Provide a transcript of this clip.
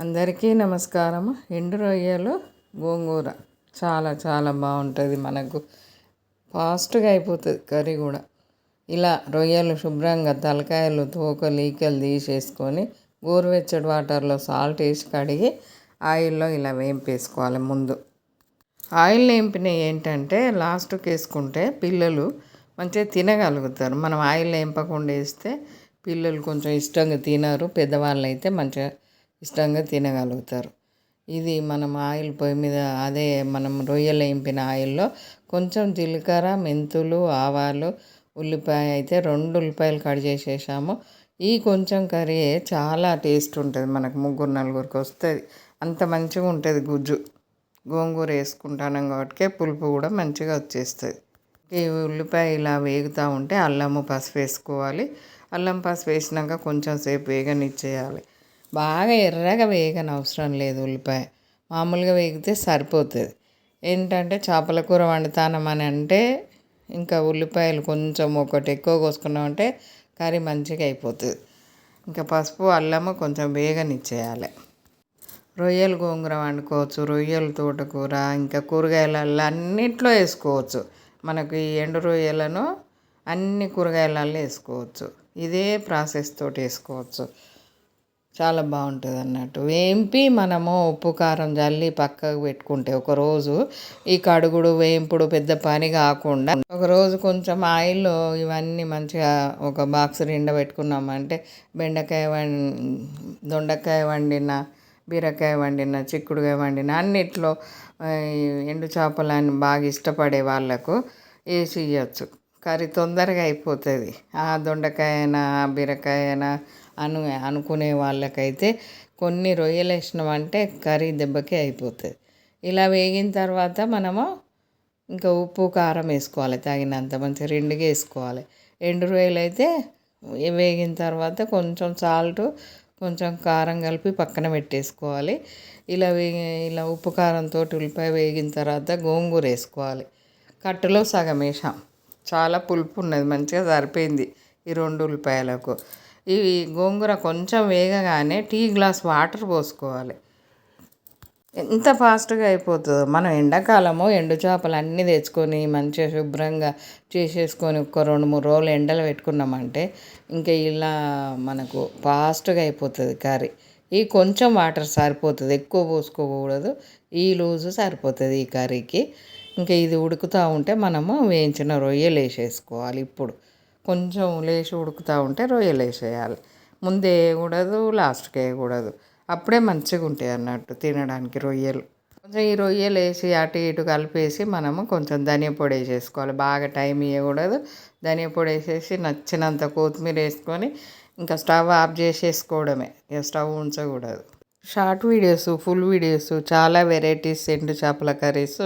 అందరికీ నమస్కారం. ఎండు రొయ్యలు గోంగూర చాలా చాలా బాగుంటుంది. మనకు ఫాస్ట్గా అయిపోతుంది కర్రీ కూడా. ఇలా రొయ్యలు శుభ్రంగా తలకాయలు తోకలు ఈకలు తీసేసుకొని గోరువెచ్చటి వాటర్లో సాల్ట్ వేసి కడిగి ఆయిల్లో ఇలా వేంపేసుకోవాలి. ముందు ఆయిల్ వేంపినవి ఏంటంటే లాస్ట్కి వేసుకుంటే పిల్లలు మంచిగా తినగలుగుతారు. మనం ఆయిల్ వేంపకుండా వేస్తే పిల్లలు కొంచెం ఇష్టంగా తినరు, పెద్దవాళ్ళు అయితే మంచిగా ఇష్టంగా తినగలుగుతారు. ఇది మనం ఆయిల్ పొయ్యి మీద అదే మనం రొయ్యలు వేంపిన ఆయిల్లో కొంచెం జీలకర్ర, మెంతులు, ఆవాలు, ఉల్లిపాయ అయితే 2 ఉల్లిపాయలు కట్ చేసేసాము. ఈ కొంచెం కర్రీ చాలా టేస్ట్ ఉంటుంది. మనకు 3-4కి వస్తుంది. అంత మంచిగా ఉంటుంది గుజ్జు. గోంగూర వేసుకుంటాను కాబట్టి పులుపు కూడా మంచిగా వచ్చేస్తుంది. ఈ ఉల్లిపాయ ఇలా వేగుతూ ఉంటే అల్లము పసుపు వేసుకోవాలి. అల్లం పసుపు వేసినాక కొంచెం సేపు వేగనిచ్చేయాలి. బాగా ఎర్రగా వేగని అవసరం లేదు. ఉల్లిపాయ మామూలుగా వేగితే సరిపోతుంది. ఏంటంటే చేపల కూర వండుతానమని అంటే ఇంకా ఉల్లిపాయలు కొంచెం ఒకటి ఎక్కువ కోసుకున్నామంటే కర్రీ మంచిగా అయిపోతుంది. ఇంకా పసుపు అల్లము కొంచెం వేగనిచ్చేయాలి. రొయ్యలు గోంగూర వండుకోవచ్చు, రొయ్యలు తోటకూర, ఇంకా కూరగాయలలో అన్నిట్లో వేసుకోవచ్చు. మనకు ఈ ఎండు రొయ్యలను అన్ని కూరగాయలలో వేసుకోవచ్చు. ఇదే ప్రాసెస్ తోటి వేసుకోవచ్చు. చాలా బాగుంటుంది అన్నట్టు. వేంపి మనము ఉప్పు కారం జల్లి పక్కకు పెట్టుకుంటే ఒకరోజు ఈ కడుగుడు వేంపుడు పెద్ద పని కాకుండా ఒకరోజు కొంచెం ఆయిల్లో ఇవన్నీ మంచిగా ఒక బాక్స్ నిండా పెట్టుకున్నామంటే బెండకాయ దొండకాయ వండిన, బీరకాయ వండిన, చిక్కుడుకాయ వండిన అన్నిట్లో ఎండు చేపలని బాగా ఇష్టపడే వాళ్ళకు వేసి ఇవ్వచ్చు. కర్రీ తొందరగా అయిపోతుంది. ఆ దొండకాయనా బీరకాయనా అనుకునే వాళ్ళకైతే కొన్ని రొయ్యలు వేసినామంటే కర్రీ దెబ్బకే అయిపోతుంది. ఇలా వేగిన తర్వాత మనము ఇంకా ఉప్పు కారం వేసుకోవాలి తగినంత, మంచిగా 2గా వేసుకోవాలి. ఎండు రొయ్యలు అయితే వేగిన తర్వాత కొంచెం సాల్ట్ కొంచెం కారం కలిపి పక్కన పెట్టేసుకోవాలి. ఇలా ఉప్పు కారంతో ఉల్లిపాయ వేగిన తర్వాత గోంగూర వేసుకోవాలి. కట్టులో సగం వేసాం. చాలా పులుపు ఉన్నది, మంచిగా సరిపోయింది ఈ 2 ఉల్లిపాయలకు. ఈ గోంగూర కొంచెం వేగగానే టీ గ్లాస్ వాటర్ పోసుకోవాలి. ఎంత ఫాస్ట్గా అయిపోతుందో. మనం ఎండాకాలము ఎండు చేపలు అన్నీ తెచ్చుకొని మంచిగా శుభ్రంగా చేసేసుకొని ఒక 2-3 రోజులు ఎండలు పెట్టుకున్నామంటే ఇంకా ఇలా మనకు ఫాస్ట్గా అయిపోతుంది కర్రీ. ఈ కొంచెం వాటర్ సరిపోతుంది, ఎక్కువ పోసుకోకూడదు. ఈ లూజు సరిపోతుంది ఈ కర్రీకి. ఇంకా ఇది ఉడుకుతూ ఉంటే మనము వేయించిన రొయ్యలు వేసేసుకోవాలి. ఇప్పుడు కొంచెం లేచి ఉడుకుతూ ఉంటే రొయ్యలు వేసేయాలి. ముందే వేయకూడదు, లాస్ట్కి వేయకూడదు. అప్పుడే మంచిగా ఉంటాయి అన్నట్టు తినడానికి రొయ్యలు. కొంచెం ఈ రొయ్యలు వేసి అటు ఇటు కలిపేసి మనము కొంచెం ధనియా పొడి వేసేసుకోవాలి. బాగా టైం ఇవ్వకూడదు. ధనియా పొడి వేసేసి నచ్చినంత కొత్తిమీర వేసుకొని ఇంకా స్టవ్ ఆఫ్ చేసేసుకోవడమే. ఇక స్టవ్ ఉంచకూడదు. షార్ట్ వీడియోస్, ఫుల్ వీడియోస్, చాలా వెరైటీస్ ఎండు చేపల కర్రీస్